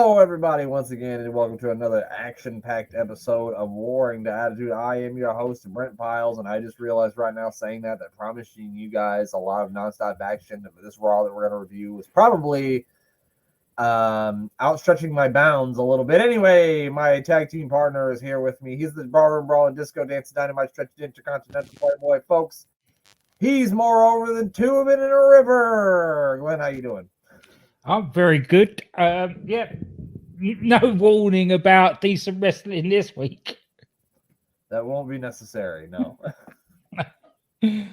Hello, everybody, once again, and welcome to another action-packed episode of Warring the Attitude. I am your host, Brent Piles, and I just realized right now saying that promising you guys a lot of nonstop action. This Raw that we're going to review is probably outstretching my bounds a little bit. Anyway, my tag team partner is here with me. He's the Ballroom Brawl and Disco Dance Dynamite Stretched Intercontinental Playboy, folks. He's more over than 2 of it in a river. Glenn, how you doing? I'm very good. No warning about decent wrestling this week. That won't be necessary, no. I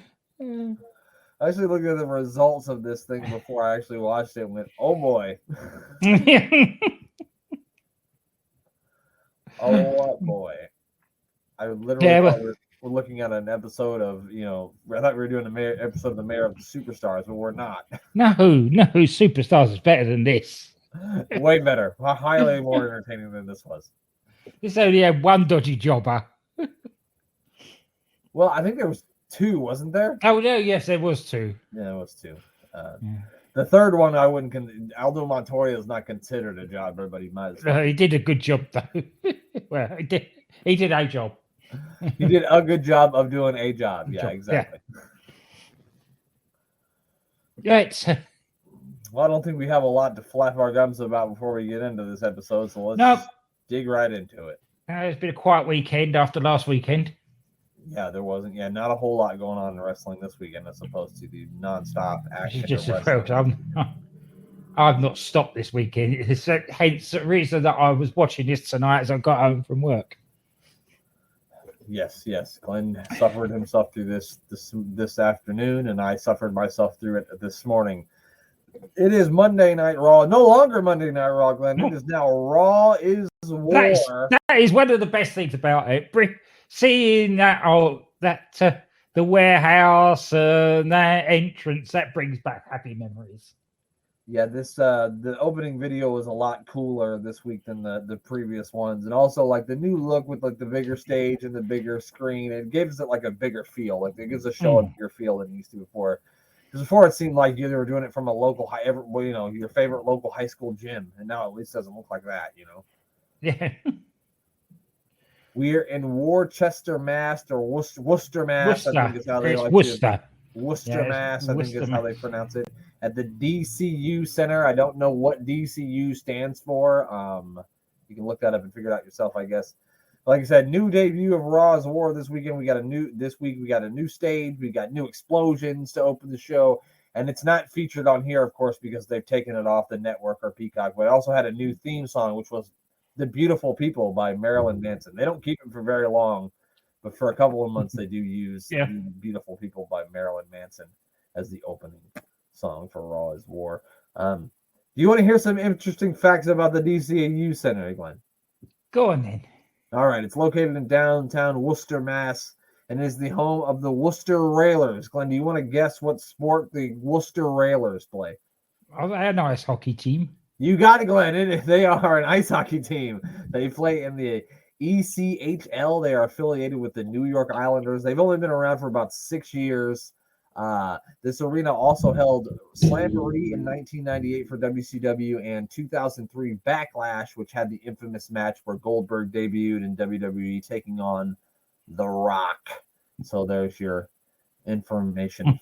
actually looked at the results of this thing before I actually watched it and went, oh boy. Oh boy. I literally thought we're looking at an episode of, I thought we were doing an episode of the Mayor of the Superstars, but we're not. No, Superstars is better than this. Way better. Highly more entertaining than this was. This only had one dodgy jobber. Well, I think there was 2, wasn't there? Oh, no, yes, there was 2. Yeah, there was 2. The third one, I wouldn't. Aldo Montoya is not considered a jobber, but he might as well. He did a good job, though. Well, he did a job. He did a good job of doing a job. Yeah, exactly. Yeah. Well, I don't think we have a lot to flap our gums about before we get into this episode, so let's just dig right into it. It's been a quiet weekend after last weekend. Yeah, there wasn't. Yeah, not a whole lot going on in wrestling this weekend as opposed to the nonstop action. Just I've not stopped this weekend. It's hence the reason that I was watching this tonight as I got home from work. Yes. Glenn suffered himself through this afternoon, and I suffered myself through it this morning. It is Monday Night Raw. No longer Monday Night Raw, Glenn. It is now Raw is War. That is one of the best things about it. Seeing that, the warehouse and that entrance, that brings back happy memories. Yeah, the opening video was a lot cooler this week than the previous ones, and also like the new look with like the bigger stage and the bigger screen. It gives it like a bigger feel. Like it gives a show a bigger feel than it used to before. Because before it seemed like you were doing it from a local your favorite local high school gym, and now at least it doesn't look like that, Yeah. We're in Worcester, Mass, or Worcester, Mass. Worcester. I think is how they like Worcester. Worcester, Mass. I think is how they pronounce it. At the DCU Center. I don't know what DCU stands for. You can look that up and figure it out yourself, I guess. Like I said, new debut of Raw's War this weekend. We got a new stage. We got new explosions to open the show. And it's not featured on here, of course, because they've taken it off the network or Peacock. But it also had a new theme song, which was The Beautiful People by Marilyn Manson. They don't keep it for very long, but for a couple of months they do use Beautiful People by Marilyn Manson as the opening song for Raw is War. Do you want to hear some interesting facts about the DCU Center, Glenn? Go on then. All right, it's located in downtown Worcester, Mass, and is the home of the Worcester Railers. Glenn, do you want to guess what sport the Worcester Railers play? Oh, they're a nice hockey team. You got it, Glenn. They are an ice hockey team. They play in the ECHL. They are affiliated with the New York Islanders. They've only been around for about 6 years. This arena also held Slamboree in 1998 for WCW and 2003 Backlash, which had the infamous match where Goldberg debuted in WWE taking on The Rock. So there's your information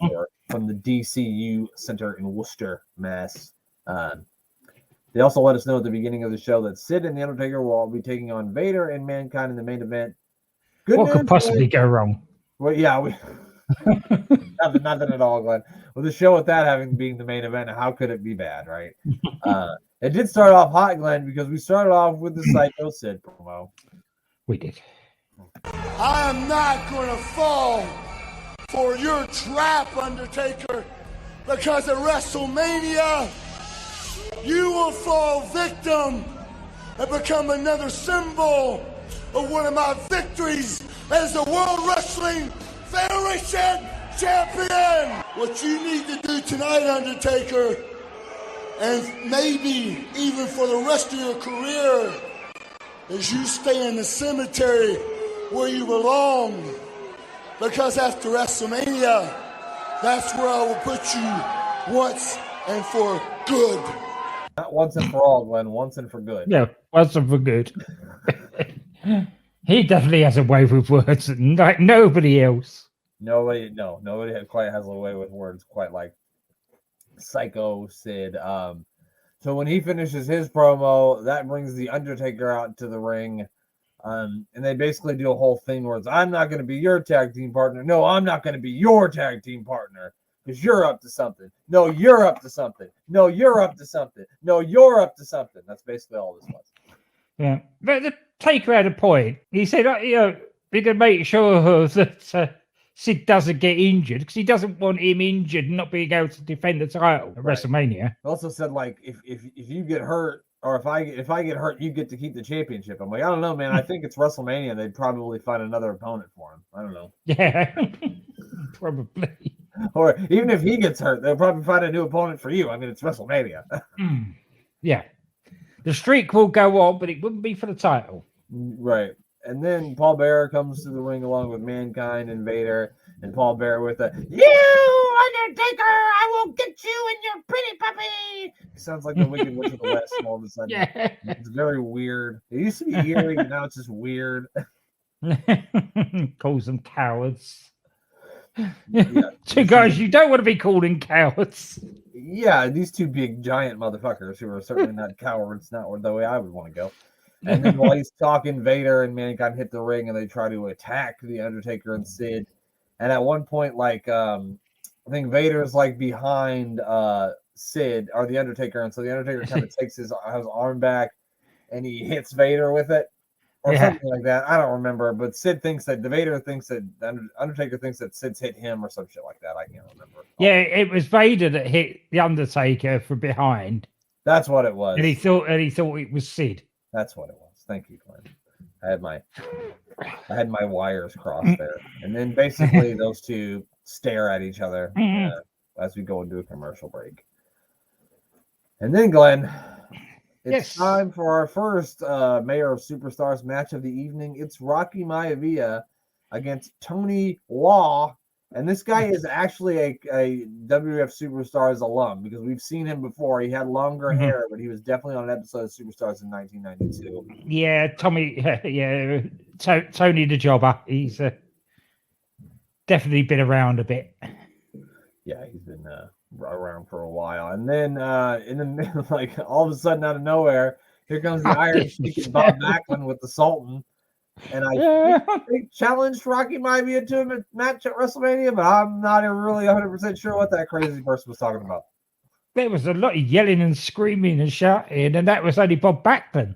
from the DCU Center in Worcester, Mass. They also let us know at the beginning of the show that Sid and The Undertaker will all be taking on Vader and Mankind in the main event. What could possibly go wrong? Well, yeah, nothing at all, Glenn. With the show with that being the main event, how could it be bad, right? It did start off hot, Glenn, because we started off with the Psycho Sid promo. We did. I am not going to fall for your trap, Undertaker, because at WrestleMania, you will fall victim and become another symbol of one of my victories as the World Wrestling Federation Champion. What you need to do tonight, Undertaker, and maybe even for the rest of your career, is you stay in the cemetery where you belong. Because after WrestleMania, that's where I will put you once and for good. Not once and for all, Glenn. Once and for good. Yeah, once and for good. He definitely has a way with words like nobody else. Nobody quite has a way with words quite like Psycho Sid. So when he finishes his promo, that brings the Undertaker out to the ring. And they basically do a whole thing where it's, I'm not going to be your tag team partner. No, I'm not going to be your tag team partner because you're up to something. No, you're up to something. No, you're up to something. No, you're up to something. That's basically all this was. Yeah, but the Taker had a point. He said, we can make sure that Sid doesn't get injured because he doesn't want him injured and not being able to defend the title at WrestleMania. He also said, like, if you get hurt, or if I get hurt, you get to keep the championship. I'm like, I don't know, man. I think it's WrestleMania. They'd probably find another opponent for him. I don't know. Yeah, probably. Or even if he gets hurt, they'll probably find a new opponent for you. I mean, it's WrestleMania. Yeah. The streak will go on, but it wouldn't be for the title. Right. And then Paul Bearer comes to the ring along with Mankind and Vader, and Paul Bearer with a, you, Undertaker, I will get you and your pretty puppy. It sounds like the Wicked Witch of the West all of a sudden. Yeah. It's very weird. It used to be eerie, but now it's just weird. Calls them cowards. Yeah. Two guys you don't want to be called in cowards. Yeah, these two big giant motherfuckers who are certainly not cowards, not the way I would want to go. And then while he's talking, Vader and Mankind hit the ring and they try to attack the Undertaker and Sid. And at one point, like, I think Vader's like behind Sid or the Undertaker, and so the Undertaker kind of takes his arm back and he hits Vader with it. Or something like that. I don't remember, but Vader thinks that Undertaker thinks that Sid's hit him or some shit like that. I can't remember. Yeah, it was Vader that hit the Undertaker from behind. That's what it was. And he thought it was Sid. That's what it was. Thank you, Clint. I had my wires crossed there, and then basically those two stare at each other as we go into a commercial break. And then, Glenn, it's time for our first Mayor of Superstars match of the evening. It's Rocky Maivia against Tony Law. And this guy is actually a WWF Superstars alum because we've seen him before. He had longer hair, but he was definitely on an episode of Superstars in 1992. Yeah, Tommy. Yeah, Tony the Jobber. He's definitely been around a bit. Yeah, he's been around for a while. And then in the middle, like all of a sudden out of nowhere, here comes the Iron Sheik and Bob Backlund with the Sultan. And I think they challenged Rocky Maivia to a match at WrestleMania, but I'm not really 100% sure what that crazy person was talking about. There was a lot of yelling and screaming and shouting, and that was only Bob Backlund.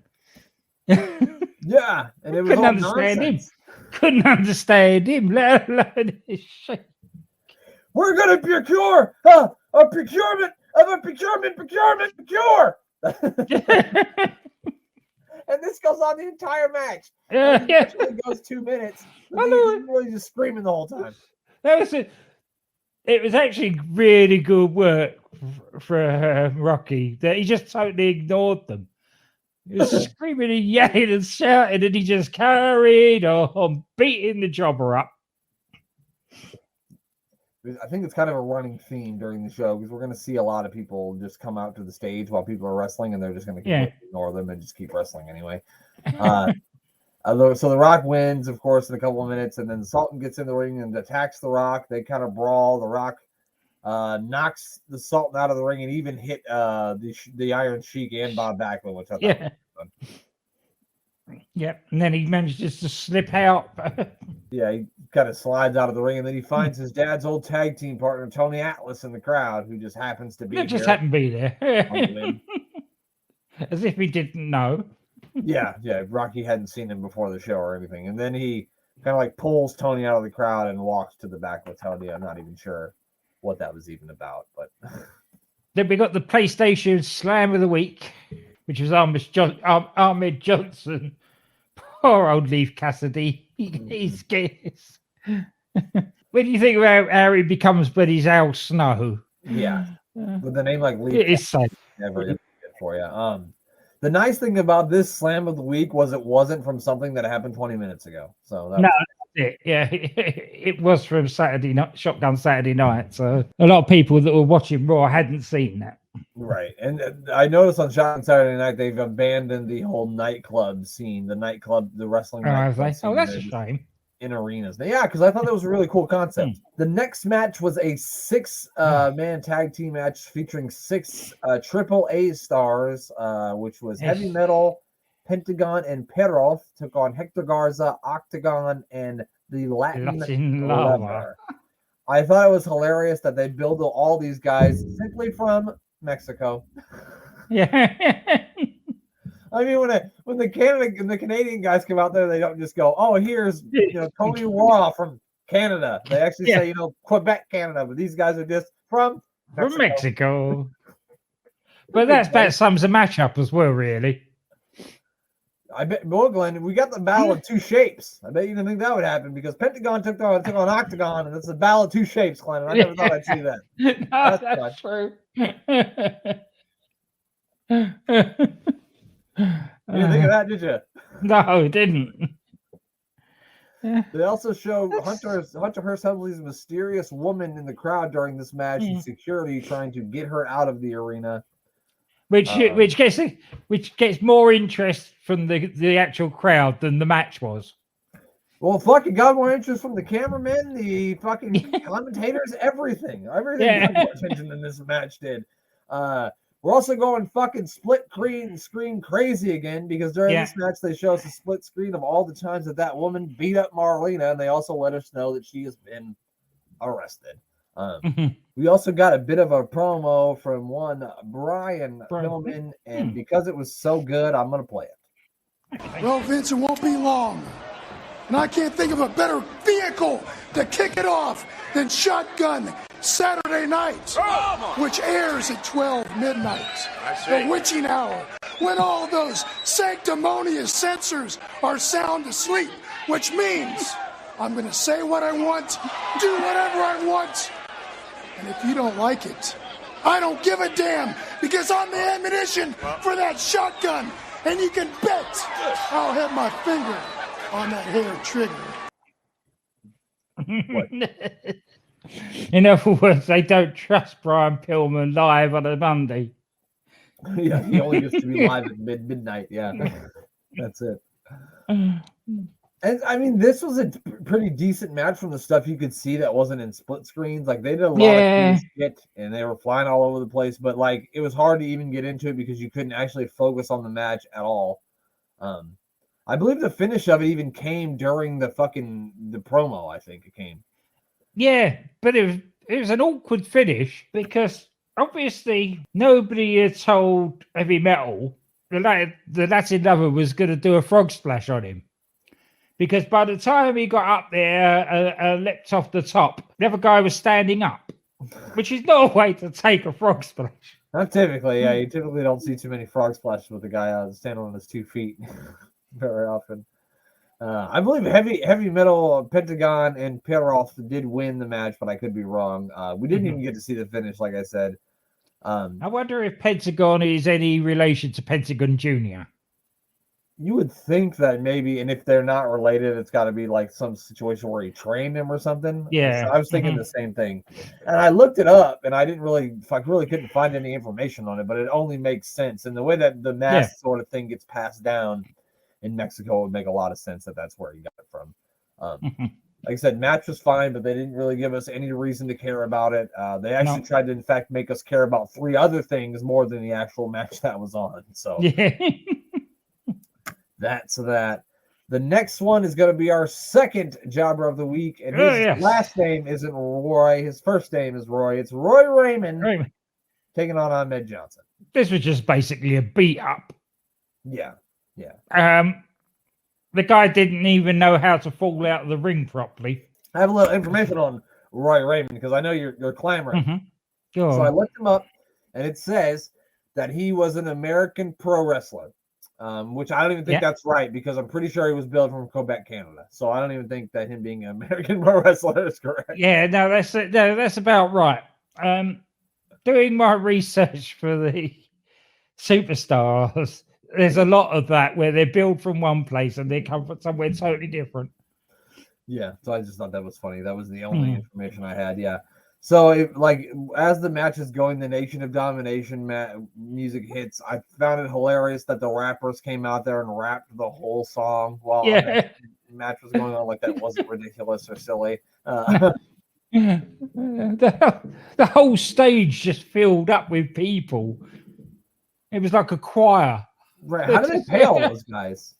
Yeah, and it was Couldn't understand nonsense. him. Couldn't understand him, let alone his shit. We're going to procure a procurement of a procure. And this goes on the entire match. It actually goes 2 minutes. He's really just screaming the whole time. It was actually really good work for Rocky that he just totally ignored them. He was screaming and yelling and shouting, and he just carried on beating the jobber up. I think it's kind of a running theme during the show because we're going to see a lot of people just come out to the stage while people are wrestling, and they're just going to ignore them and just keep wrestling anyway. So The Rock wins, of course, in a couple of minutes, and then Sultan gets in the ring and attacks The Rock. They kind of brawl. The Rock knocks the Sultan out of the ring and even hit the Iron Sheik and Bob Backlund, which I thought was fun. Yep, and then he manages to slip out. Yeah, he kind of slides out of the ring, and then he finds his dad's old tag team partner, Tony Atlas, in the crowd, who just happens to be there. Just happened to be there. As if he didn't know. Yeah, Rocky hadn't seen him before the show or anything. And then he kind of like pulls Tony out of the crowd and walks to the back with Tony. I'm not even sure what that was even about. But then we got the PlayStation Slam of the Week, which was Ahmed Johnson. Poor old Leif Cassidy. He's scarce. What do you think about how he becomes Buddy's Al Snow? Yeah, with a name like Leif, it is sad. Never good for you. The nice thing about this Slam of the Week was it wasn't from something that happened 20 minutes ago. So that it. Yeah, it was from Saturday night, Shotgun Saturday Night. So a lot of people that were watching Raw hadn't seen that. Right. And I noticed on Shotgun Saturday Night, they've abandoned the whole nightclub scene, the wrestling Oh, have nightclub they? scene. Oh, that's a They're just shame. in arenas. Yeah, because I thought that was a really cool concept. The next match was a 6-man tag team match featuring 6 AAA stars, which was Heavy Metal, Pentagon, and Perov took on Hector Garza, Octagon, and the Latin Lover. I thought it was hilarious that they build all these guys simply from Mexico. Yeah. I mean, when the Canadian guys come out there, they don't just go, "Oh, here's Tony Raw from Canada." They actually say, Quebec, Canada. But these guys are just from Mexico. But that sums the match up as well, really. I bet, well, Glenn, we got the battle of 2 shapes. I bet you didn't think that would happen because Pentagon took on Octagon, and it's the battle of 2 shapes, Glenn. And I never thought I'd see that. No, that's true. You didn't think of that, did you? No, it didn't. They also show Hunter Hearst Helmsley's mysterious woman in the crowd during this match, and security trying to get her out of the arena. Which gets more interest from the actual crowd than the match was. Well, fucking got more interest from the cameramen, the fucking commentators, everything. Everything got more attention than this match did. We're also going fucking split screen crazy again because during this match they show us a split screen of all the times that woman beat up Marlena, and they also let us know that she has been arrested. We also got a bit of a promo from one Brian Pillman, and because it was so good, I'm going to play it. Well, Vince, it won't be long. And I can't think of a better vehicle to kick it off than Shotgun Saturday Night, which airs at 12 midnight, the witching hour, when all those sanctimonious censors are sound asleep, which means I'm going to say what I want, do whatever I want, and if you don't like it, I don't give a damn, because I'm the ammunition for that shotgun, and you can bet I'll have my finger on that hair trigger. In other words, they don't trust Brian Pillman live on a Monday. Yeah, he only gets to be live at midnight. Yeah, that's it. And I mean, this was a pretty decent match from the stuff you could see that wasn't in split screens. Like they did a lot of shit, and they were flying all over the place. But like, it was hard to even get into it because you couldn't actually focus on the match at all. I believe the finish of it even came during the promo. I think it came. Yeah, but it was an awkward finish because obviously nobody had told Heavy Metal the Latin Lover was going to do a frog splash on him. Because by the time he got up there, leapt off the top, the other guy was standing up, which is not a way to take a frog splash. Not typically, yeah. You typically don't see too many frog splashes with a guy standing on his 2 feet very often. I believe heavy Metal, Pentagon, and Perov did win the match, but I could be wrong. We didn't even get to see the finish, like I said. I wonder if Pentagon is any relation to Pentagon Jr. You would think that maybe, and if they're not related, it's got to be like some situation where he trained him or something. Yeah, so I was thinking the same thing, and I looked it up, and I really couldn't find any information on it, but it only makes sense. And the way that the mask sort of thing gets passed down in Mexico would make a lot of sense that that's where he got it from. Like I said, match was fine, but they didn't really give us any reason to care about it. They actually tried to, in fact, make us care about 3 other things more than the actual match that was on. So that's that. The next one is going to be our second jobber of the week, and his last name isn't Roy. His first name is Roy. It's Roy Raymond taking on Ahmed Johnson. This was just basically a beat up. Yeah. The guy didn't even know how to fall out of the ring properly. I have a little information on Roy Raymond because I know you're clamoring. So I looked him up, and it says that he was an American pro wrestler, which I don't even think that's right because I'm pretty sure he was billed from Quebec, Canada. So I don't even think that him being an American pro wrestler is correct. Yeah, no, that's about right. Doing my research for the superstars, there's a lot of that where they're billed from one place and they come from somewhere totally different. Yeah, so I just thought that was funny. That was the only information I had. Yeah. So, as the match is going, the Nation of Domination music hits. I found it hilarious that the rappers came out there and rapped the whole song while the match was going on. Like, that wasn't ridiculous or silly. The whole stage just filled up with people. It was like a choir. Right? How do they pay all those guys?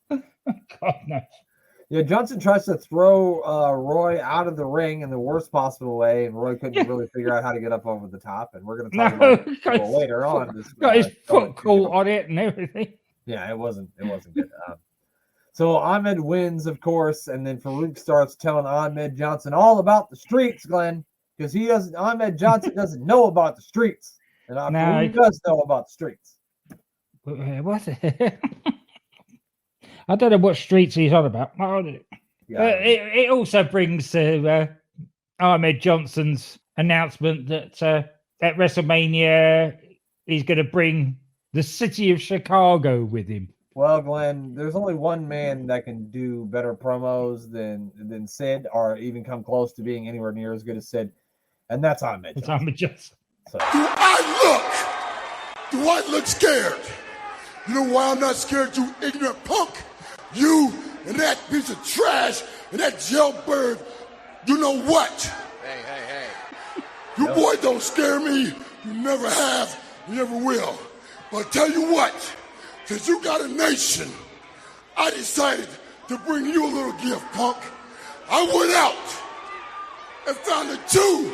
God knows. Yeah, Johnson tries to throw Roy out of the ring in the worst possible way, and Roy couldn't really figure out how to get up over the top. And we're going to talk about it later on. Got his foot caught on it and everything. Yeah, it wasn't good. So Ahmed wins, of course, and then Farouk starts telling Ahmed Johnson all about the streets, Glenn, because Ahmed Johnson doesn't know about the streets, and Farouk does know about the streets. What's it? I don't know what streets he's on about. Yeah. It also brings Ahmed Johnson's announcement that at WrestleMania he's going to bring the city of Chicago with him. Well, Glenn, there's only one man that can do better promos than Sid, or even come close to being anywhere near as good as Sid, and that's Ahmed Johnson. It's Ahmed Johnson. So. Do I look scared? You know why I'm not scared, you ignorant punk? You and that piece of trash and that jailbird, you know what? Hey. You boys don't scare me. You never have, you never will. But I tell you what, since you got a nation, I decided to bring you a little gift, punk. I went out and found the two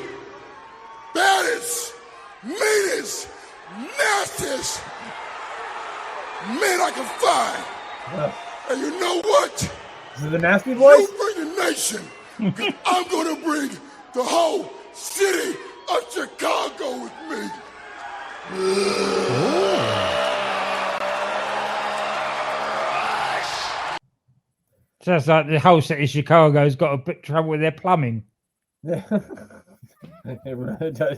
baddest, meanest, nastiest men I could find. And you know what? Is it the Nasty Boys? You bring the nation. I'm going to bring the whole city of Chicago with me. Sounds like the whole city of Chicago's got a bit of trouble with their plumbing. It really does.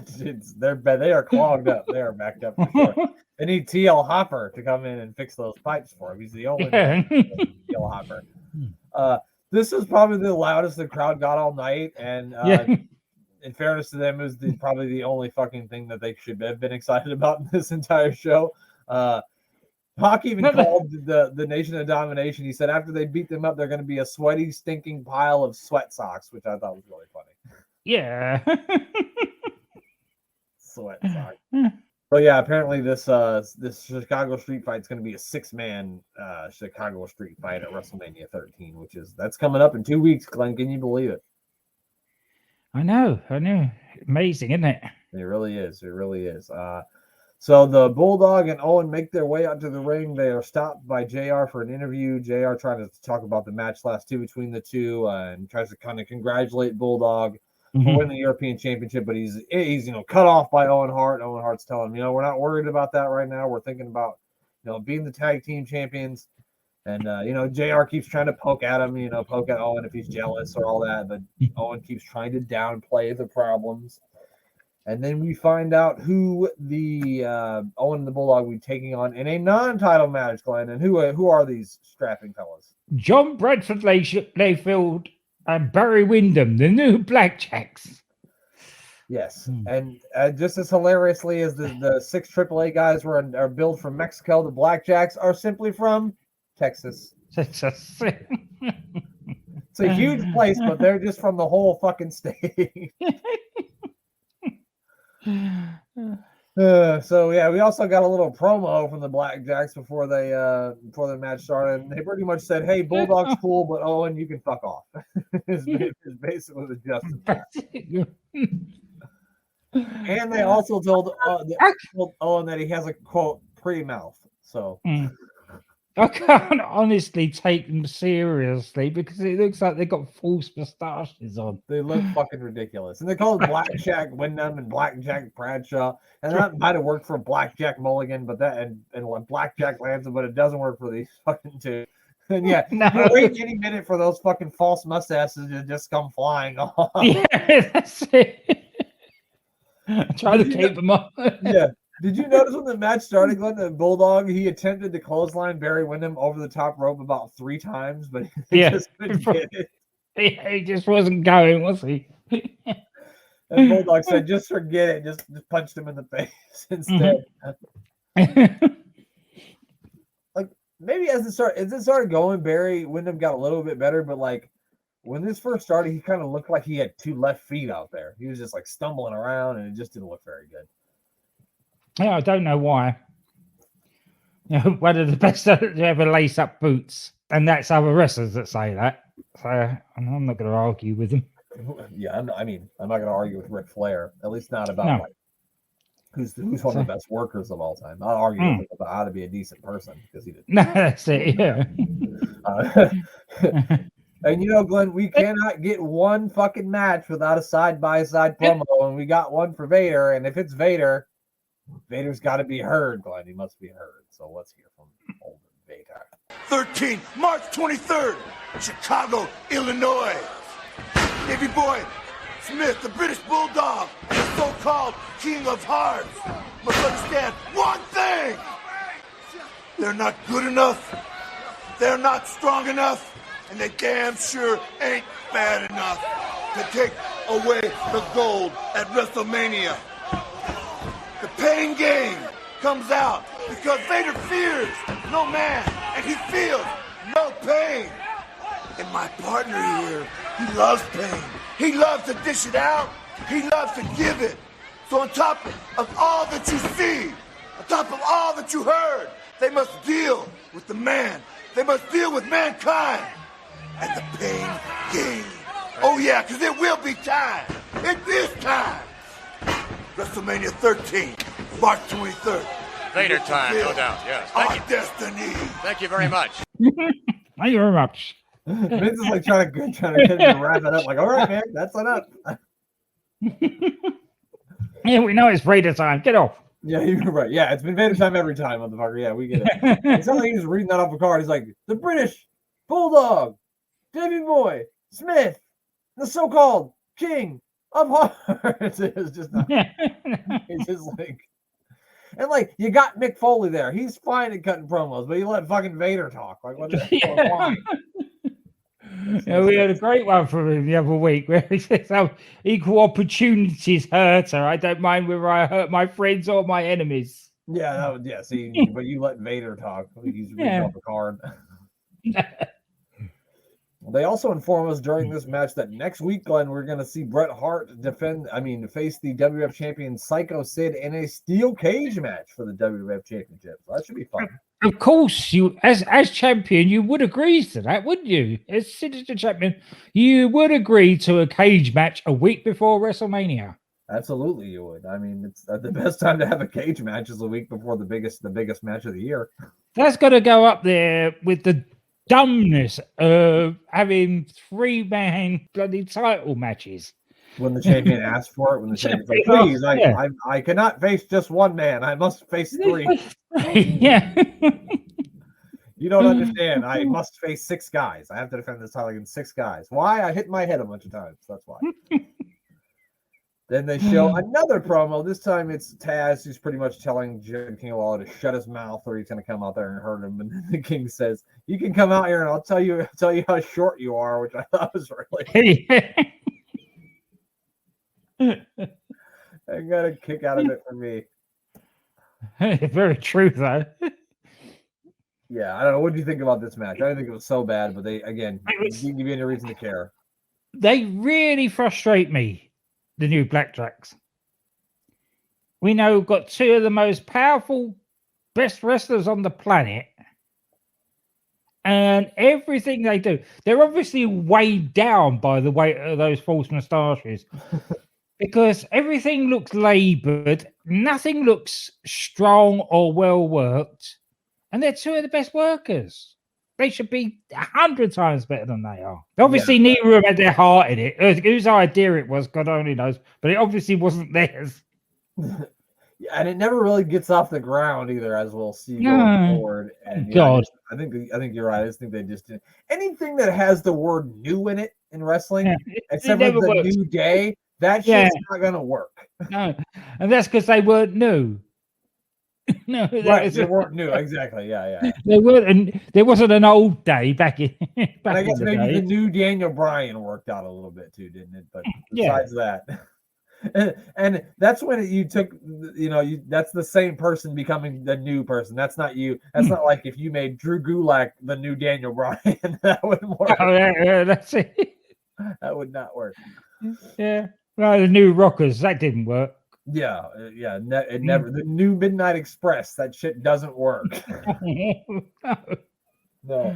They are clogged up. They are backed up. They need TL Hopper to come in and fix those pipes for him. He's the only TL Hopper. This is probably the loudest the crowd got all night, and in fairness to them, it was probably the only fucking thing that they should have been excited about in this entire show. Hawk even called the Nation of Domination. He said after they beat them up, they're going to be a sweaty, stinking pile of sweat socks, which I thought was really funny. Yeah. Sweat socks. So yeah, apparently this Chicago street fight is going to be a 6-man Chicago street fight at WrestleMania 13, that's coming up in 2 weeks. Glenn, can you believe it? I know. Amazing, isn't it? It really is. So the Bulldog and Owen make their way out to the ring. They are stopped by JR for an interview. JR trying to talk about the match last two between the two and tries to kind of congratulate Bulldog for winning the European Championship, but he's cut off by Owen Hart. Owen Hart's telling him, we're not worried about that right now. We're thinking about, being the tag team champions. And, JR keeps trying to poke at him, poke at Owen if he's jealous or all that. But Owen keeps trying to downplay the problems. And then we find out who the Owen and the Bulldog will be taking on in a non-title match, Glenn. And who are these strapping fellas? John Bradford Layfield and Barry Windham, the new Blackjacks. Yes, and just as hilariously as the 6 AAA guys are billed from Mexico, the Blackjacks are simply from Texas. Texas. It's a huge place, but they're just from the whole fucking state. So yeah, we also got a little promo from the Blackjacks before the match started. And they pretty much said, "Hey, Bulldog's cool, but Owen, you can fuck off." is basically the gist of that. And they also told Owen that he has a quote pretty mouth. So I can't honestly take them seriously because it looks like they got false moustaches on. They look fucking ridiculous. And they call it Blackjack Wyndham and Blackjack Bradshaw. And that might have worked for Blackjack Mulligan, but and Blackjack Lanza, but it doesn't work for these fucking two. And yeah, you're waiting any minute for those fucking false mustaches to just come flying off. Yeah, that's it. Try to keep them up. Yeah. Did you notice when the match started, Glenn, the Bulldog, he attempted to clothesline Barry Windham over the top rope about 3 times, but he just couldn't get it. He just wasn't going, was he? And Bulldog said, just forget it. Just punched him in the face instead. Like, maybe as it started going, Barry Windham got a little bit better, but like when this first started, he kind of looked like he had 2 left feet out there. He was just like stumbling around, and it just didn't look very good. Yeah, I don't know why. You know, one of the best to ever lace up boots, and that's other wrestlers that say that. So I'm not going to argue with them. Yeah, I'm not going to argue with Ric Flair, at least not about like who's one of the best workers of all time. I'll argue with him about how to be a decent person because he did. No, that's it. Yeah. And Glenn, we cannot get one fucking match without a side-by-side promo, and we got one for Vader. And if it's Vader, Vader's got to be heard, Glenn. He must be heard. So let's hear from old Vader. 13, March 23rd, Chicago, Illinois. Davey Boy Smith, the British Bulldog, and the so-called King of Hearts must understand one thing. They're not good enough. They're not strong enough. And they damn sure ain't bad enough to take away the gold at WrestleMania. The pain game comes out because Vader fears no man and he feels no pain. And my partner here, he loves pain. He loves to dish it out. He loves to give it. So on top of all that you see, on top of all that you heard, they must deal with the man. They must deal with mankind. And the pain game. Oh yeah, because it will be time. It is time. WrestleMania 13, March 23rd. Vader time, no doubt, yes. Thank you. Destiny. Thank you very much. Thank you very much. Vince is like trying to get him to wrap it up. Like, all right, man, that's enough. Yeah, we know it's Vader time. Get off. Yeah, you're right. Yeah, it's been Vader time every time, motherfucker. Yeah, we get it. It's not like he's reading that off a card. He's like, the British Bulldog, Davey Boy Smith, the so-called King of Hearts. It's just not. It's just like, and like you got Mick Foley there. He's fine at cutting promos, but you let fucking Vader talk. Like, what the Yeah, we had a great one from him the other week where he says, "Oh, equal opportunities hurter. I don't mind whether I hurt my friends or my enemies." Yeah, that was See, but you let Vader talk. He's reading off a card. They also inform us during this match that next week, Glenn, we're going to see Bret Hart face the WWF champion Psycho Sid in a steel cage match for the WWF Championship. So that should be fun. Of course, you as champion, you would agree to that, wouldn't you? As Signature champion, you would agree to a cage match a week before WrestleMania. Absolutely, you would. I mean, it's the best time to have a cage match is the week before the biggest match of the year. That's got to go up there with the dumbness of having 3-man bloody title matches. When the champion asked for it, when the champion's like, please, I cannot face just one man. I must face 3. Yeah. You don't understand. I must face 6 guys. I have to defend this title against 6 guys. Why? I hit my head a bunch of times. That's why. Then they show another promo. This time it's Taz who's pretty much telling King Lawler to shut his mouth or he's going to come out there and hurt him. And then the King says, you can come out here and I'll tell you how short you are, which I thought was really I got a kick out of it for me. Very true, though. Yeah, I don't know. What do you think about this match? I didn't think it was so bad, but they didn't give you any reason to care. They really frustrate me. The new Blackjacks. We know we've got 2 of the most powerful, best wrestlers on the planet. And everything they do, they're obviously weighed down by the weight of those false moustaches. Because everything looks laboured, nothing looks strong or well worked. And they're 2 of the best workers. They should be 100 times better than they are. Obviously, neither of them had their heart in it. Whose idea it was, God only knows. But it obviously wasn't theirs. Yeah, and it never really gets off the ground either, as we'll see going forward. And God, I think you're right. I just think they just didn't. Anything that has the word "new" in it in wrestling, except for the New Day, that shit's not gonna work. No, and that's because they weren't new. No, that Right, was they weren't new. Exactly. Yeah. they weren't, and there wasn't an old day back in And I back in guess the maybe day. the new Daniel Bryan worked out a little bit too, didn't it? But Yeah. besides that, and that's when you took, that's the same person becoming the new person. That's not you. That's not like if you made Drew Gulak the new Daniel Bryan. That wouldn't work. Oh, yeah, that's it. That would not work. Yeah. Well, the new Rockers, that didn't work. Yeah. It never. The new Midnight Express. That shit doesn't work. No.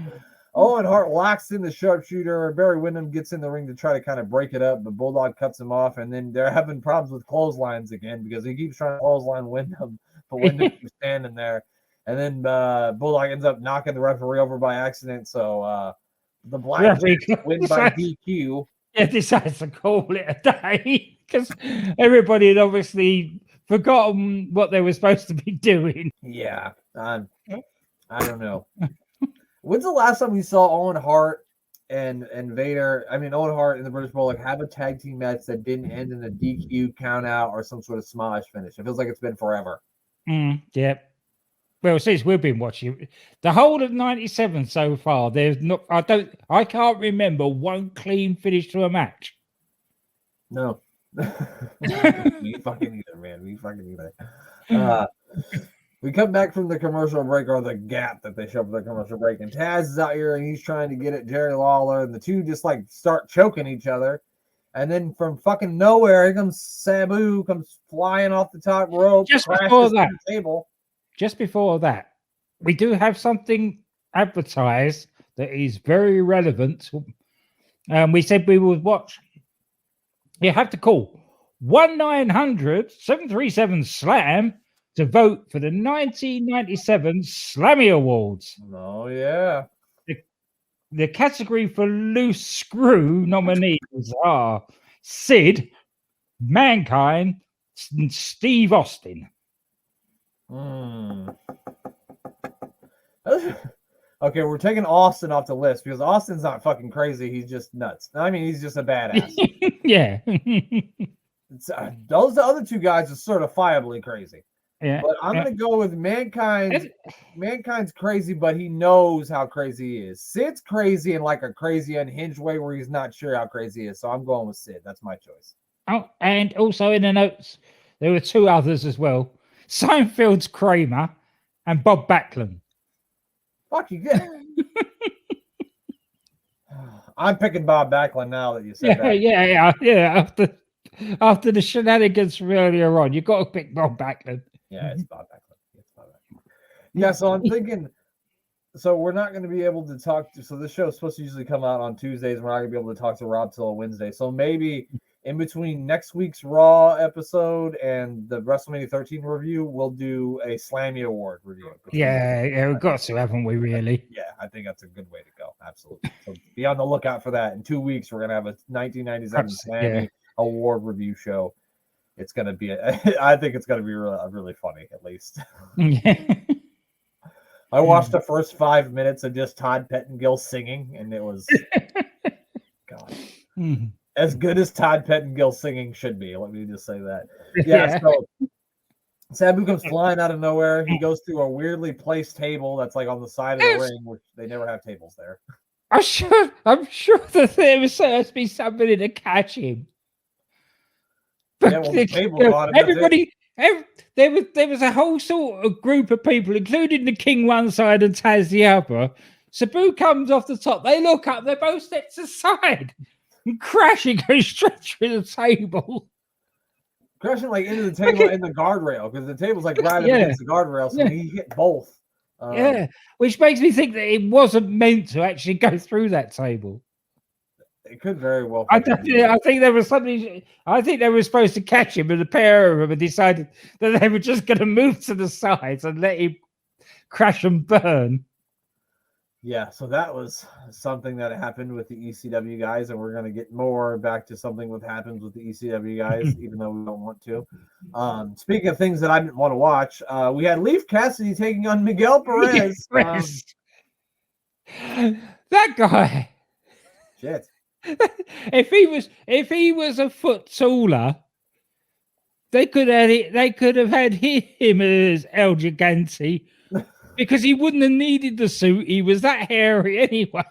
Owen Hart locks in the sharpshooter. Barry Windham gets in the ring to try to kind of break it up, but Bulldog cuts him off, and then they're having problems with clotheslines again because he keeps trying to clothesline Windham, but Windham keeps standing there. And then Bulldog ends up knocking the referee over by accident, so the Black Jacks win by DQ. Yeah, decides to call it a day because everybody had obviously forgotten what they were supposed to be doing. Yeah, I don't know. When's the last time we saw Owen Hart and Vader? I mean, Owen Hart and the British Bulldog have a tag team match that didn't end in a DQ count out or some sort of smosh finish. It feels like it's been forever. Yeah. Well, since we've been watching the whole of '97 so far, there's not. I can't remember one clean finish to a match. No, we fucking either, man. We fucking either. We come back from the commercial break, or the gap that they show for the commercial break, and Taz is out here and he's trying to get at Jerry Lawler, and the two just like start choking each other. And then from fucking nowhere, here comes Sabu, comes flying off the top rope. Just before that, table. Just before that, we do have something advertised that is very relevant. We said we would watch. You have to call 1-900-737-SLAM to vote for the 1997 Slammy Awards. Oh, yeah. The category for loose screw nominees are Sid, Mankind, and Steve Austin. Okay, we're taking Austin off the list because Austin's not fucking crazy. He's just nuts. I mean, he's just a badass. Yeah. Those other two guys are certifiably crazy. Yeah. But I'm going to go with Mankind. Mankind's crazy, but he knows how crazy he is. Sid's crazy in like a crazy unhinged way where he's not sure how crazy he is. So I'm going with Sid. That's my choice. Oh, and also in the notes, there were two others as well. Seinfeld's Kramer and Bob Backlund. Fuck you, good. I'm picking Bob Backlund now that you said that. Yeah. After the shenanigans from earlier on, you've got to pick Bob Backlund. Yeah, it's Bob Backlund. Yeah, so I'm thinking. So we're not going to be able to talk to. So this show is supposed to usually come out on Tuesdays. We're not going to be able to talk to Rob till Wednesday. So maybe in between next week's Raw episode and the WrestleMania 13 review, we'll do a Slammy Award review. Yeah, we've got to, haven't we, really? Yeah, I think that's a good way to go. Absolutely. So be on the lookout for that. In 2 weeks, we're going to have a 1997 Slammy Award review show. It's going to be, I think it's going to be really funny, at least. I watched the first 5 minutes of just Todd Pettengill singing, and it was, God. As good as Todd Pettengill singing should be. Let me just say that. Yeah, so Sabu comes flying out of nowhere. He goes through a weirdly placed table that's like on the side of the ring, which they never have tables there. I'm sure that there was supposed to be somebody to catch him. But yeah, well, the table caught him, everybody, there was a whole sort of group of people, including the King one side and Taz the other. Sabu comes off the top. They look up. They're both steps aside. And crashing goes straight through the table. Crashing like into the table in the guardrail because the table's like right against the guardrail, so he hit both. Which makes me think that it wasn't meant to actually go through that table. It could very well. I think there was something. I think they were supposed to catch him, and the pair of them decided that they were just going to move to the sides and let him crash and burn. Yeah, so that was something that happened with the ECW guys, and we're going to get more back to something that happens with the ECW guys, even though we don't want to. Speaking of things that I didn't want to watch, we had Leif Cassidy taking on Miguel Perez. That guy. Shit. If he was a foot taller, they could have it. They could have had him as El Gigante because he wouldn't have needed the suit. He was that hairy anyway.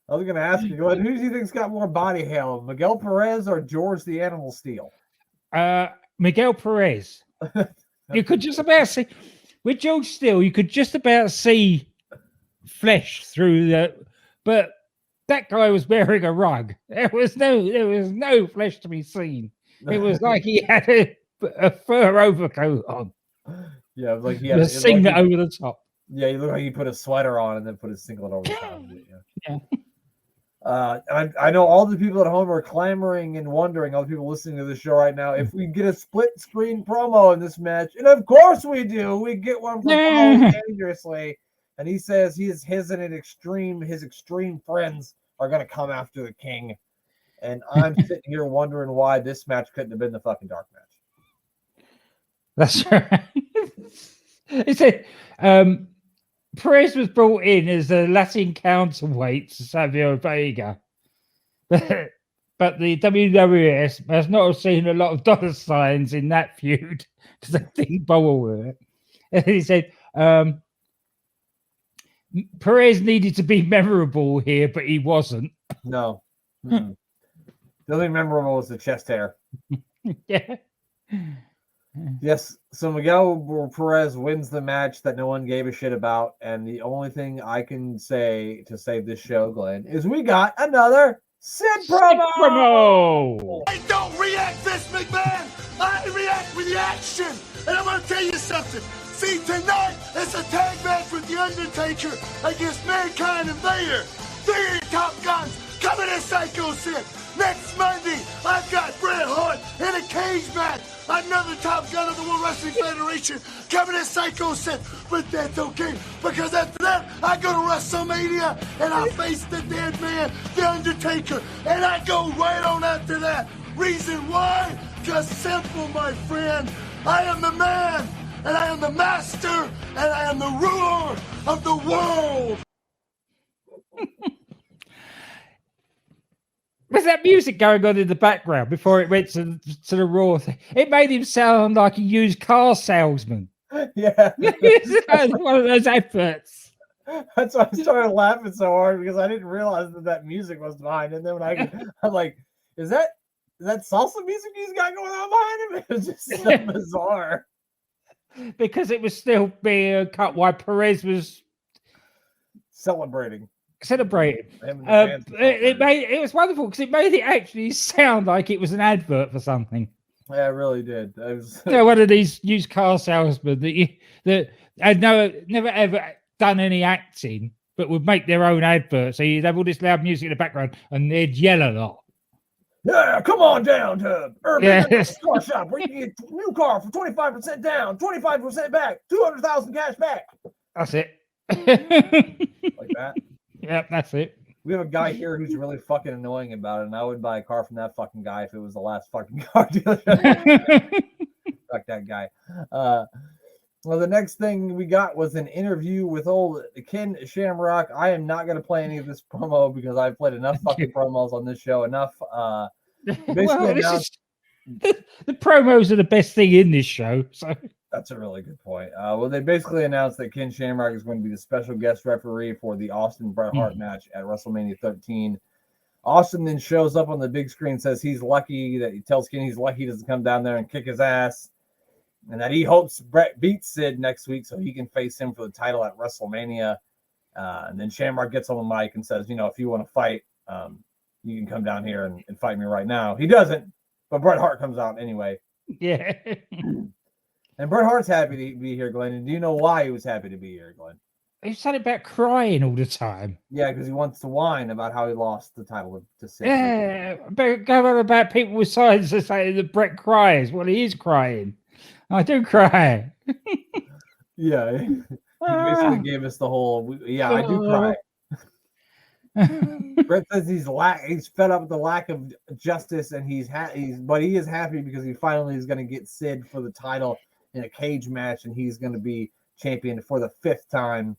I was going to ask you, Glenn, who do you think's got more body hair, Miguel Perez or George the Animal Steel? Miguel Perez. You could just about see with George Steele. You could just about see flesh through the, but that guy was wearing a rug. There was no flesh to be seen. It was like he had a fur overcoat on. Yeah, it was like he had a singlet over the top. Yeah, he looked like he put a sweater on and then put his singlet over the top of it. Yeah. I know all the people at home are clamoring and wondering, all the people listening to the show right now, if we get a split screen promo in this match. And of course we do. We get one from Paul Dangerously. And he says his extreme friends are going to come after the King. And I'm sitting here wondering why this match couldn't have been the fucking dark match. That's right. He said, Perez was brought in as a Latin counterweight to Savio Vega. But the WWS has not have seen a lot of dollar signs in that feud because they didn't bother with it. And he said, Perez needed to be memorable here, but he wasn't. No. The only memorable was the chest hair. Yeah. Yes, so Miguel Perez wins the match that no one gave a shit about, and the only thing I can say to save this show, Glenn, is we got another Sid promo! I don't react, Vince McMahon! I react with the action! And I'm gonna tell you something. See, tonight it's a tag match with The Undertaker against Mankind and Vader. 3 top guns coming to Psycho Sid. Next Monday, I've got Bret Hart in a cage match. Another top gun of the World Wrestling Federation coming to Psycho Sid. But that's okay, because after that, I go to WrestleMania and I face the dead man, The Undertaker. And I go right on after that. Reason why? Just simple, my friend. I am the man, and I am the master, and I am the ruler of the world. Was that music going on in the background before it went to the Raw thing? It made him sound like a used car salesman. Yeah. One of those adverts. That's why I started laughing so hard, because I didn't realize that music was behind. And then when I'm like, is that salsa music he's got going on behind him? It was just so bizarre. Because it was still being cut while Perez was celebrating. It was wonderful because it made it actually sound like it was an advert for something. Yeah, it really did. It was one of these used car salesmen that had never ever done any acting, but would make their own advert. So you'd have all this loud music in the background, and they'd yell a lot. Yeah, come on down to Urban Car Shop where you can get a new car for 25% down, 25% back, 200,000 cash back. That's it. Like that. Yep, that's it. We have a guy here who's really fucking annoying about it, and I would buy a car from that fucking guy if it was the last fucking car dealership. Fuck that guy. Well, the next thing we got was an interview with old Ken Shamrock. I am not going to play any of this promo because I've played enough fucking promos on this show. Enough. Basically, the promos are the best thing in this show. So that's a really good point. Well, they basically announced that Ken Shamrock is going to be the special guest referee for the Austin Bret Hart match at WrestleMania 13. Austin then shows up on the big screen, says he's lucky, that he tells Ken he's lucky he doesn't come down there and kick his ass, and that he hopes Bret beats Sid next week so he can face him for the title at WrestleMania. And then Shamrock gets on the mic and says, if you want to fight, you can come down here and fight me right now. He doesn't, but Bret Hart comes out anyway. Yeah. And Bret Hart's happy to be here, Glenn. And do you know why he was happy to be here, Glenn? He said about crying all the time. Yeah, because he wants to whine about how he lost the title to Sid. Yeah, but go on about people with signs that say that Bret cries. Well, he is crying. I do cry. Yeah, he basically gave us the whole. Yeah, I do cry. Bret says he's fed up with the lack of justice, and but he is happy because he finally is going to get Sid for the title in a cage match, and he's going to be champion for the 5th time.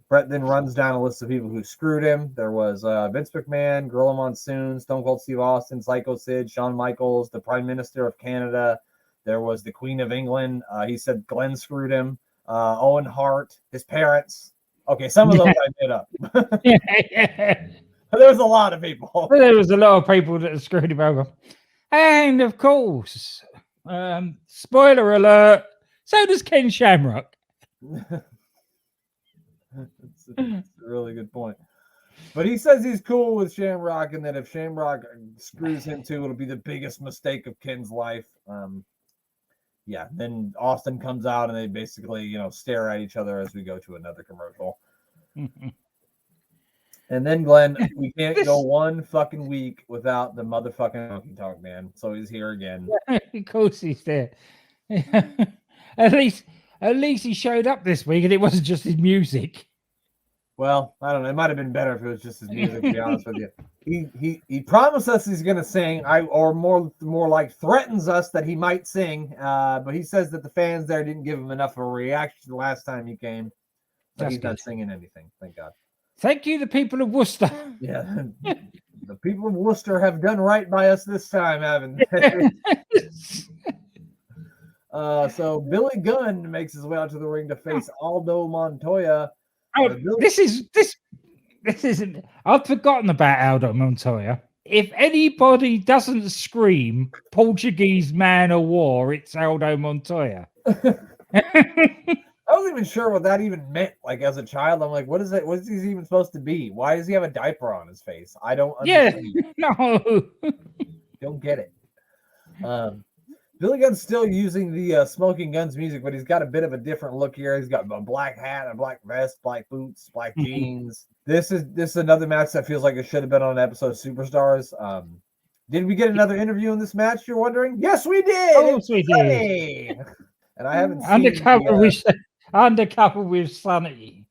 Bret then runs down a list of people who screwed him. There was Vince McMahon, Gorilla Monsoon, Stone Cold Steve Austin, Psycho Sid, Shawn Michaels, the Prime Minister of Canada, There was the Queen of England. He said Glenn screwed him. Owen Hart, his parents. Okay, some of those I made up. There was a lot of people. There was a lot of people that screwed him over. And of course, spoiler alert, so does Ken Shamrock. It's a really good point. But he says he's cool with Shamrock, and that if Shamrock screws him too, it'll be the biggest mistake of Ken's life. Yeah, then Austin comes out and they basically, stare at each other as we go to another commercial. And then, Glenn, we can't go one fucking week without the motherfucking Honky Tonk Man. So he's here again. Of course he's there. At least he showed up this week and it wasn't just his music. Well, I don't know. It might have been better if it was just his music, to be honest with you. He promised us he's going to sing, or more like threatens us that he might sing. But he says that the fans there didn't give him enough of a reaction the last time he came. So he's not singing anything, thank God. Thank you, the people of Worcester. Yeah, the people of Worcester have done right by us this time, haven't they? So Billy Gunn makes his way out to the ring to face Aldo Montoya. Oh, this isn't. I've forgotten about Aldo Montoya. If anybody doesn't scream Portuguese man of war, it's Aldo Montoya. I wasn't even sure what that even meant. Like as a child, I'm like, what is it? What is he even supposed to be? Why does he have a diaper on his face? I don't understand. No. Don't get it. Billy Gunn's still using the Smoking Guns music, but he's got a bit of a different look here. He's got a black hat, a black vest, black boots, black jeans. This is another match that feels like it should have been on an episode of Superstars. Did we get another interview in this match, you're wondering? Yes, we did. Oh, yes, we did. And I haven't seen undercover with Sonny.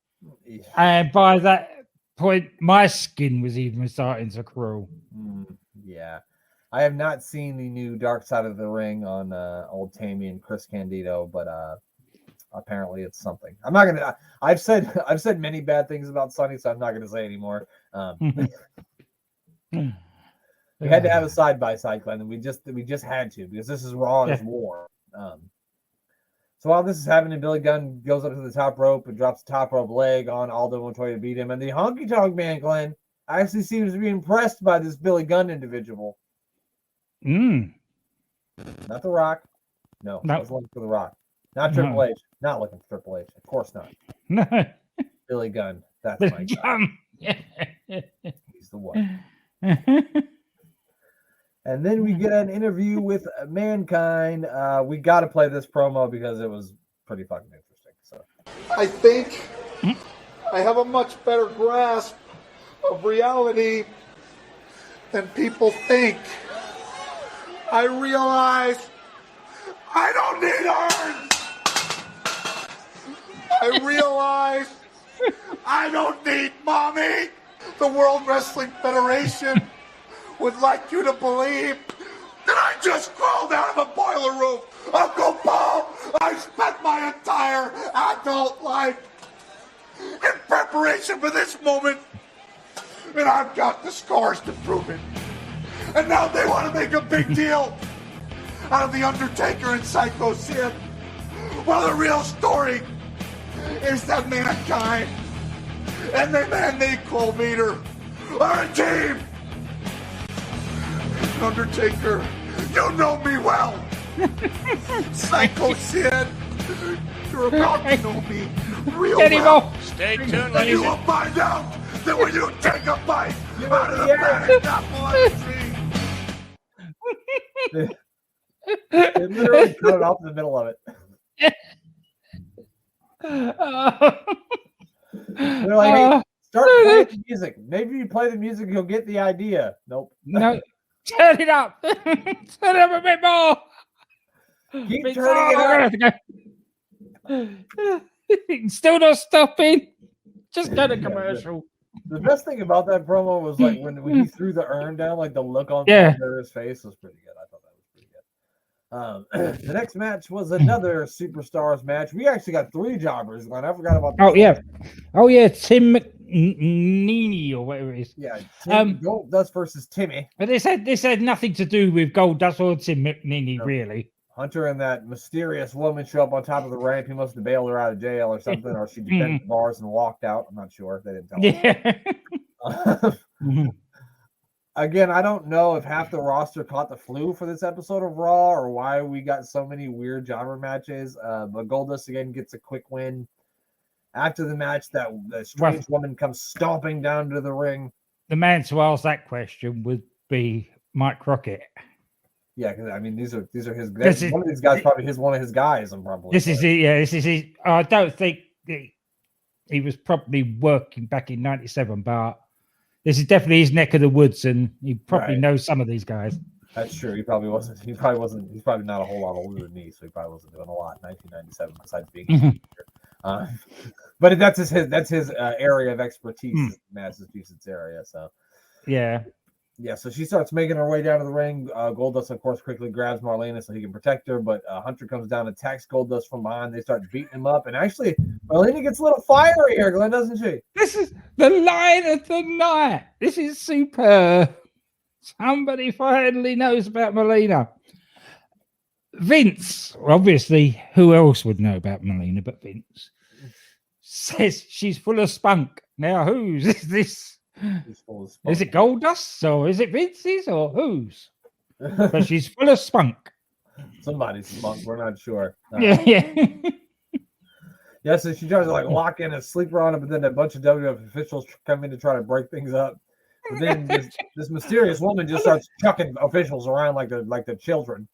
And by that point, my skin was even starting to crawl. Yeah. I have not seen the new Dark Side of the Ring on old Tammy and Chris Candido, but apparently it's something. I'm not gonna. I've said many bad things about Sonny, so I'm not gonna say anymore. We had to have a side by side, Glenn, and we just had to because this is Raw as War. So while this is happening, Billy Gunn goes up to the top rope and drops the top rope leg on Aldo Montoya to beat him, and the Honky Tonk Man, Glenn, actually seems to be impressed by this Billy Gunn individual. Not The Rock. No, I was looking for The Rock. Not Triple H. Not looking for Triple H. Of course not. No. Billy Gunn. That's my guy. He's the one. And then we get an interview with Mankind. We got to play this promo because it was pretty fucking interesting. So I think I have a much better grasp of reality than people think. I realize I don't need arms. I realize I don't need mommy. The World Wrestling Federation would like you to believe that I just crawled out of a boiler room. Uncle Paul, I spent my entire adult life in preparation for this moment, and I've got the scars to prove it. And now they want to make a big deal out of The Undertaker and Psycho Sid. Well, the real story is that Mankind and the man they call Vader are a team. Undertaker, you know me well. Psycho Sid, you're about to know me real well. Stay tuned, And ladies. you will find out that when you take a bite out of the bag apple on the tree. they literally cut it off in the middle of it. They're like, hey, start playing the music. Maybe you play the music, you'll get the idea. Nope. No, turn it up. Turn it up a bit more. Keep turning it up. Still not stopping. Just go to commercial. The best thing about that promo was like when he threw the urn down, like the look on his face was pretty good. I thought that was pretty good. The next match was another Superstars match. We actually got 3 jobbers, Glenn. I forgot about that. Oh yeah, Tim McNeely or whatever it is. Yeah, Tim Goldust versus Timmy. But this had nothing to do with Goldust or Tim McNeely, really. Hunter and that mysterious woman show up on top of the ramp. He must have bailed her out of jail or something, or she defended the bars and walked out. I'm not sure. They didn't tell us. Yeah. Again, I don't know if half the roster caught the flu for this episode of Raw or why we got so many weird genre matches. But Goldust again gets a quick win. After the match, the strange woman comes stomping down to the ring. The man to ask that question would be Mike Crockett. Yeah, because I mean these are his. One of these guys probably one of his guys. I'm probably. This is it. Yeah, this is it. I don't think he was probably working back in '97, but this is definitely his neck of the woods, and he probably knows some of these guys. That's true. He probably wasn't. He's probably not a whole lot older than me, so he probably wasn't doing a lot in 1997 besides being a teenager. But that's his area of expertise, Massachusetts area. So yeah. So she starts making her way down to the ring. Goldust, of course, quickly grabs Marlena so he can protect her, but Hunter comes down and attacks Goldust from behind. They start beating him up, and actually, Marlena gets a little fiery here, Glenn, doesn't she? This is the line of the night. This is superb. Somebody finally knows about Marlena. Vince, obviously, who else would know about Marlena but Vince, says she's full of spunk. Now, whose is this? Is it Goldust or is it Vince's or whose? But she's full of spunk. Somebody's spunk. We're not sure. Yeah. So she tries to lock in a sleeper on it, but then a bunch of WWF officials come in to try to break things up. But then this mysterious woman just starts chucking officials around like the children.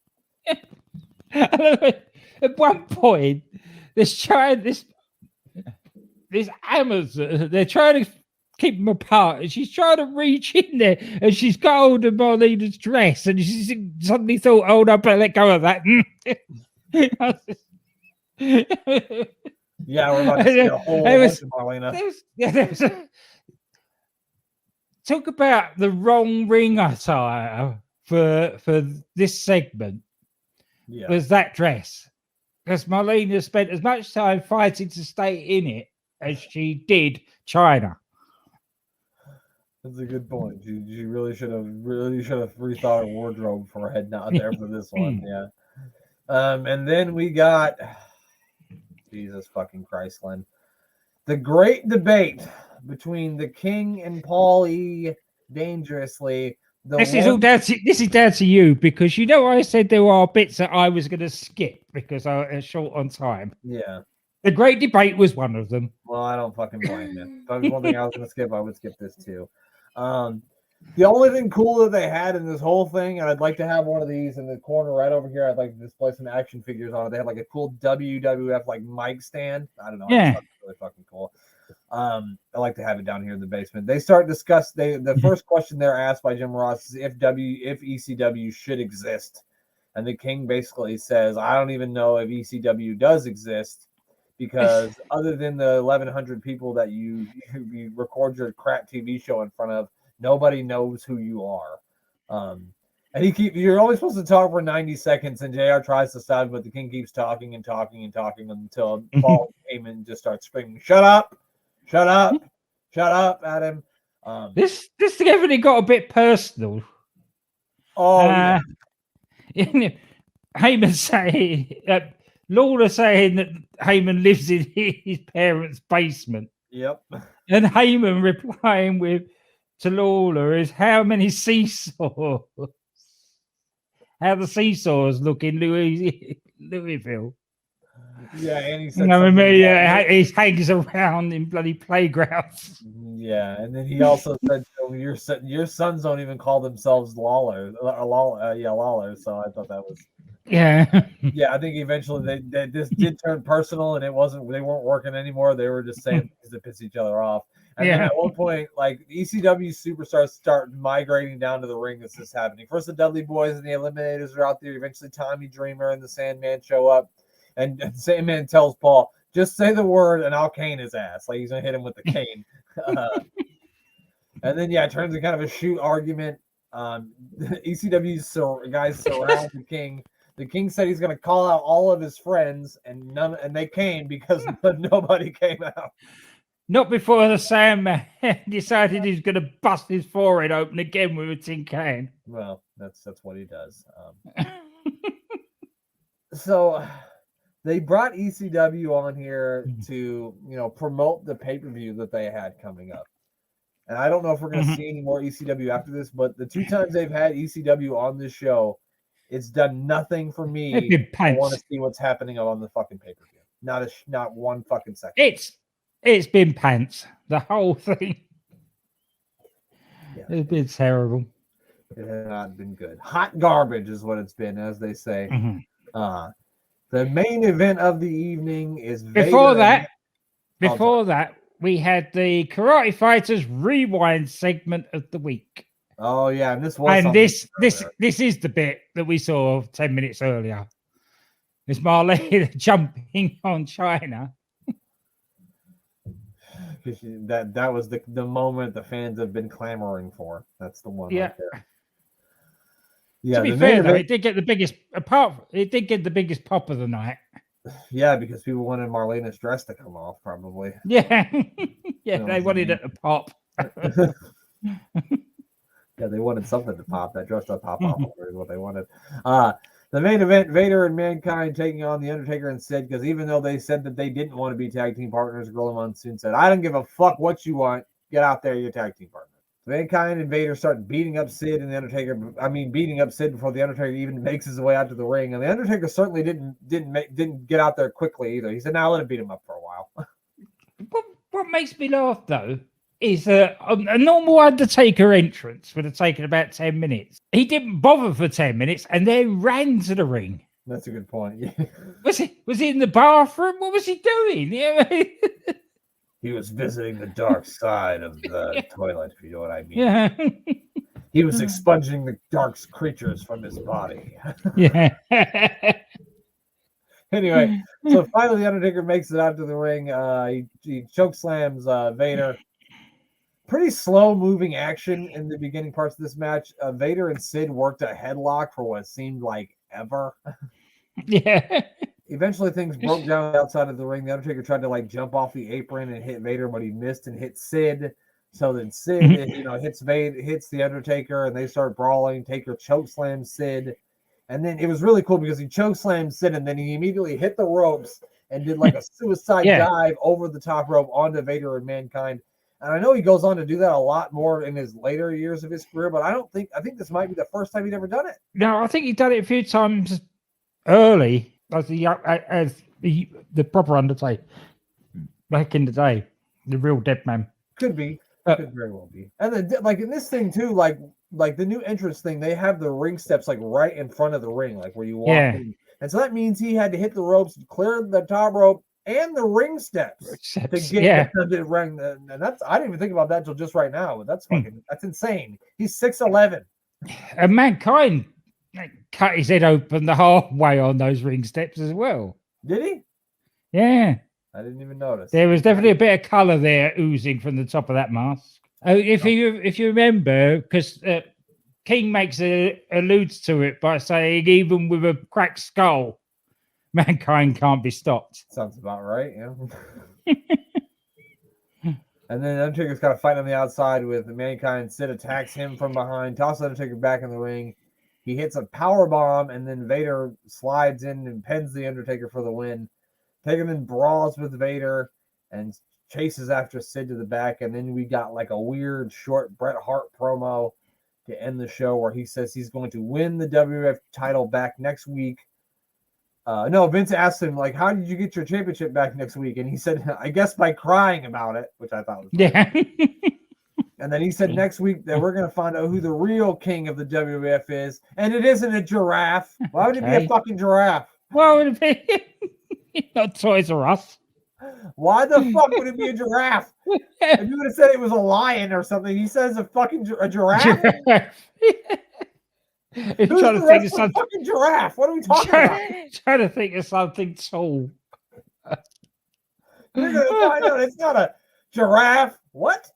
At one point, this Amazon, they're trying to keep them apart, and she's trying to reach in there, and she's got hold of Marlena's dress, and she suddenly thought, "Oh, no, I better let go of that." Yeah, we're about to see a whole bunch of Marlena. Talk about the wrong ring attire for this segment. Yeah, was that dress, because Marlena spent as much time fighting to stay in it as she did China. That's a good point. She really should have rethought her wardrobe before heading out there for this one. Yeah. And then we got Jesus fucking Christ, Glenn. The great debate between the King and Paul E. Dangerously. This is down to you, because I said there are bits that I was going to skip because I was short on time. Yeah. The great debate was one of them. Well, I don't fucking blame you. If there was one thing I was going to skip, I would skip this too. The only thing cool that they had in this whole thing, and I'd like to have one of these in the corner right over here. I'd like to display some action figures on it. They had a cool WWF mic stand. I don't know. Yeah. It's really fucking cool. I like to have it down here in the basement. They start discuss. The first question they're asked by Jim Ross is if ECW should exist, and the King basically says, "I don't even know if ECW does exist." Because other than the 1,100 people that you record your crap TV show in front of, nobody knows who you are. And you're only supposed to talk for 90 seconds, and JR tries to stop, but the King keeps talking and talking and talking until Paul Heyman just starts screaming, "Shut up! Shut up! Shut up!" at him. This definitely got a bit personal. Oh, yeah. Heyman saying, Lawler saying that Heyman lives in his parents' basement. Yep. And Heyman replying to Lawler is how many seesaws? How the seesaws look in Louisville. Yeah, and he said he hangs around in bloody playgrounds. Yeah, and then he also said, your sons don't even call themselves Lawler. Lawler. So I thought that was. Yeah. Yeah, I think eventually this did turn personal, and they weren't working anymore. They were just saying things to piss each other off. And then at one point, ECW superstars start migrating down to the ring. This is happening. First, the Dudley Boys and the Eliminators are out there. Eventually, Tommy Dreamer and the Sandman show up, and Sandman tells Paul, "Just say the word, and I'll cane his ass." Like he's gonna hit him with the cane. And then it turns into kind of a shoot argument. ECW's guys surround the King. The King said he's going to call out all of his friends, and they came because nobody came out. Not before the Sandman decided he's going to bust his forehead open again with a tin can. Well, that's what he does. So they brought ECW on here to, promote the pay-per-view that they had coming up. And I don't know if we're going to see any more ECW after this, but the 2 times they've had ECW on this show, it's done nothing for me. I want to see what's happening on the fucking pay-per-view. Not one fucking second. It's been pants. The whole thing. Yeah. It's been terrible. It has not been good. Hot garbage is what it's been, as they say. The main event of the evening is Before that, we had the Karate Fighters Rewind segment of the week. Oh yeah, and this is the bit that we saw 10 minutes earlier. It's Marley jumping on China. That was the moment the fans have been clamoring for. That's the one. Yeah. Right there. Yeah. To be fair, though, it did get the biggest pop of the night. Yeah, because people wanted Marlena's dress to come off, probably. Yeah, they wanted it to pop. Yeah, they wanted something to pop. That dress to pop off is what they wanted. The main event: Vader and Mankind taking on the Undertaker and Sid. Because even though they said that they didn't want to be tag team partners, Gorilla Monsoon said, "I don't give a fuck what you want. Get out there, you're tag team partners." Mankind and Vader start beating up Sid and the Undertaker. Beating up Sid before the Undertaker even makes his way out to the ring. And the Undertaker certainly didn't get out there quickly either. He said, "Now let him beat him up for a while." What makes me laugh though is a normal Undertaker entrance would have taken about 10 minutes. He didn't bother for 10 minutes and then ran to the ring. That's a good point. Was he in the bathroom? What was he doing? He was visiting the dark side of the toilet, if you know what I mean. Yeah. He was expunging the dark creatures from his body. Yeah. Anyway, so finally the Undertaker makes it out to the ring. He chokeslams Vader. Pretty slow moving action in the beginning parts of this match. Vader and Sid worked a headlock for what seemed like ever. Yeah. Eventually things broke down outside of the ring. The Undertaker tried to jump off the apron and hit Vader, but he missed and hit Sid. So then Sid, hits the Undertaker, and they start brawling. Taker chokeslams Sid. And then it was really cool because he chokeslammed Sid, and then he immediately hit the ropes and did a suicide dive over the top rope onto Vader and Mankind. And I know he goes on to do that a lot more in his later years of his career, but I think this might be the first time he'd ever done it. No, I think he'd done it a few times early as the proper Undertaker back in the day, the real dead man. Could be. Could very well be. And then in this thing too, like the new entrance thing, they have the ring steps right in front of the ring, where you walk in. And so that means he had to hit the ropes, clear the top rope and the ring steps to get to the ring. And I didn't even think about that until just right now. But that's insane. He's 6'11". And Mankind cut his head open the halfway on those ring steps as well. Did he? Yeah. I didn't even notice. There was definitely a bit of colour there oozing from the top of that mask. If you remember, because King alludes to it by saying, even with a cracked skull, Mankind can't be stopped. Sounds about right, yeah. And then Undertaker's got a fight on the outside with Mankind. Sid attacks him from behind, tosses Undertaker back in the ring. He hits a power bomb, and then Vader slides in and pins the Undertaker for the win. Taker then brawls with Vader and chases after Sid to the back. And then we got a weird short Bret Hart promo to end the show where he says he's going to win the WWF title back next week. No, Vince asked him, how did you get your championship back next week? And he said, I guess by crying about it, which I thought was funny. Yeah. And then he said next week that we're going to find out who the real king of the WWF is. And it isn't a giraffe. Why would it be a fucking giraffe? Why would it be? Not Toys R Us. Why the fuck would it be a giraffe? If you would have said it was a lion or something, he says a giraffe. Who's trying to think of something. Fucking giraffe. What are we talking about? Trying to think of something tall. You're gonna find out it's not a giraffe. What?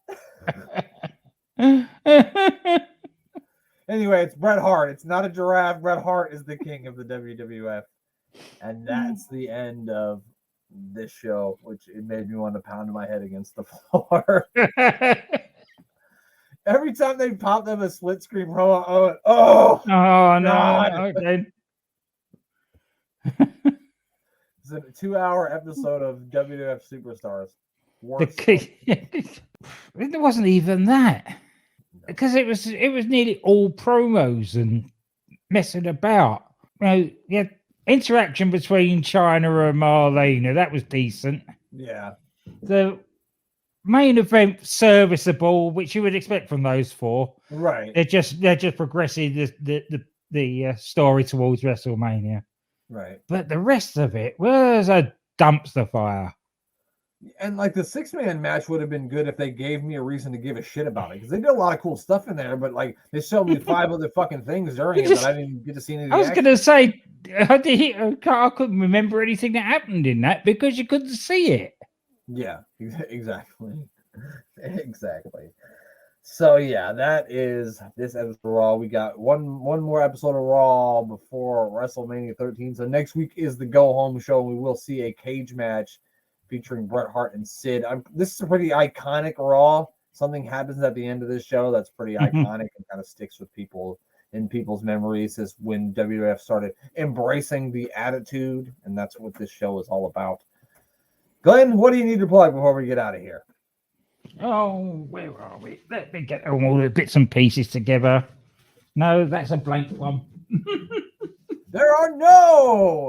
Anyway, it's Bret Hart. It's not a giraffe. Bret Hart is the king of the WWF. And that's the end of this show, which it made me want to pound my head against the floor. Every time they popped up a split screen promo, no. Okay. It's a 2-hour episode of WWF Superstars. Worst. It wasn't even that, because it was nearly all promos and messing about. Yeah, interaction between China and Marlena, that was decent. Yeah. The main event serviceable, which you would expect from those four. Right. They're just progressing the story towards WrestleMania. Right. But the rest of it was a dumpster fire. And like the 6-man match would have been good if they gave me a reason to give a shit about it, because they did a lot of cool stuff in there. But like they showed me 5 other fucking things during it that I didn't get to see any. I was going to say I couldn't remember anything that happened in that because you couldn't see it. Yeah, exactly. Exactly. So yeah, that is this episode of Raw. We got one more episode of Raw before WrestleMania 13. So next week is the go home show. We will see a cage match featuring Bret Hart and Sid. This is a pretty iconic Raw. Something happens at the end of this show that's pretty iconic and kind of sticks with people in people's memories. Is when WWF started embracing the attitude, and that's what this show is all about. Glenn, what do you need to plug before we get out of here? Oh, where are we? Let me get all the bits and pieces together. No, that's a blank one. There are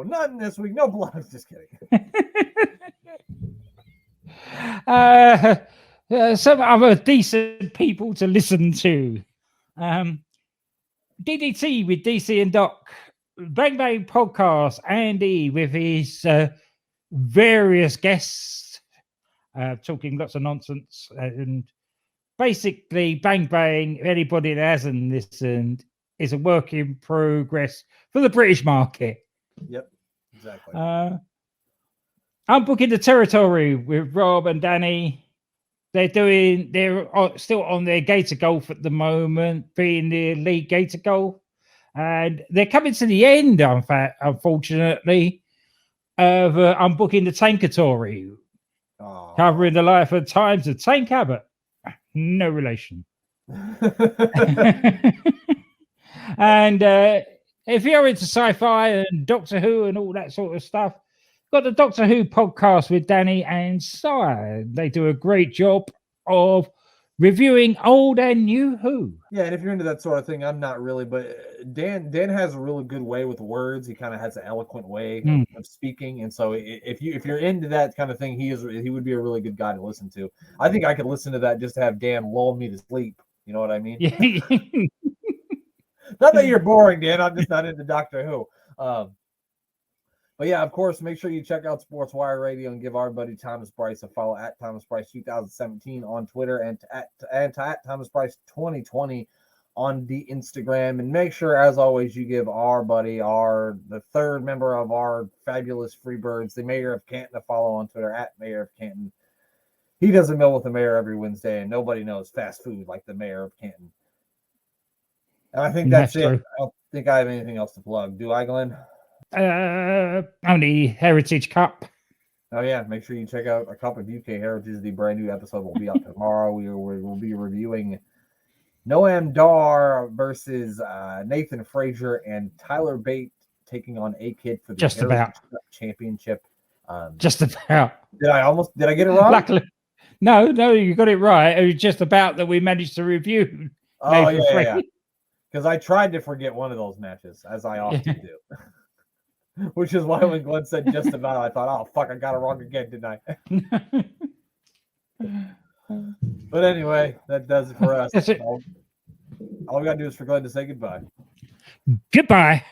none this week. No blogs. Just kidding. Some other decent people to listen to. DDT with DC and Doc. Bang Bang Podcast. Andy with his various guests talking lots of nonsense. And basically, Bang Bang, if anybody that hasn't listened, is a work in progress for the British market. Yep, exactly. I'm booking the territory with Rob and Danny. They're still on their Gator Golf at the moment, being the lead Gator Golf, and they're coming to the end. Unfortunately, of I'm booking the Tankatory, covering the life and times of Tank Abbott. No relation. And if you're into sci-fi and Doctor Who and all that sort of stuff, got the Doctor Who podcast with Danny and Si. They do a great job of reviewing old and new Who. Yeah, and if you're into that sort of thing, I'm not really, but Dan has a really good way with words. He kind of has an eloquent way of speaking, and so if you're into that kind of thing, he would be a really good guy to listen to. I think I could listen to that just to have Dan lull me to sleep. You know what I mean? Yeah. Not that you're boring, Dan. I'm just not into Doctor Who. But yeah, of course, make sure you check out Sports Wire Radio and give our buddy Thomas Bryce a follow at Thomas Bryce 2017 on Twitter and at Thomas Bryce 2020 on the Instagram. And make sure, as always, you give our buddy, the third member of our fabulous Freebirds, the Mayor of Canton, a follow on Twitter at Mayor of Canton. He does a meal with the mayor every Wednesday, and nobody knows fast food like the Mayor of Canton. And I think that's it. I don't think I have anything else to plug. Do I, Glenn? Only Heritage Cup. Oh yeah, make sure you check out A Cup of UK Heritage. The brand new episode will be up tomorrow. We will be reviewing Noam Dar versus Nathan Frazier and Tyler Bate taking on A-Kid for the Heritage Cup Championship. Just about. Did I get it wrong? Luckily, no, you got it right. It was just about that we managed to review. Oh yeah. Because I tried to forget one of those matches, as I often do. Which is why when Glenn said just about, I thought, oh, fuck, I got it wrong again, didn't I? But anyway, that does it for us. That's it. All we got to do is for Glenn to say goodbye. Goodbye.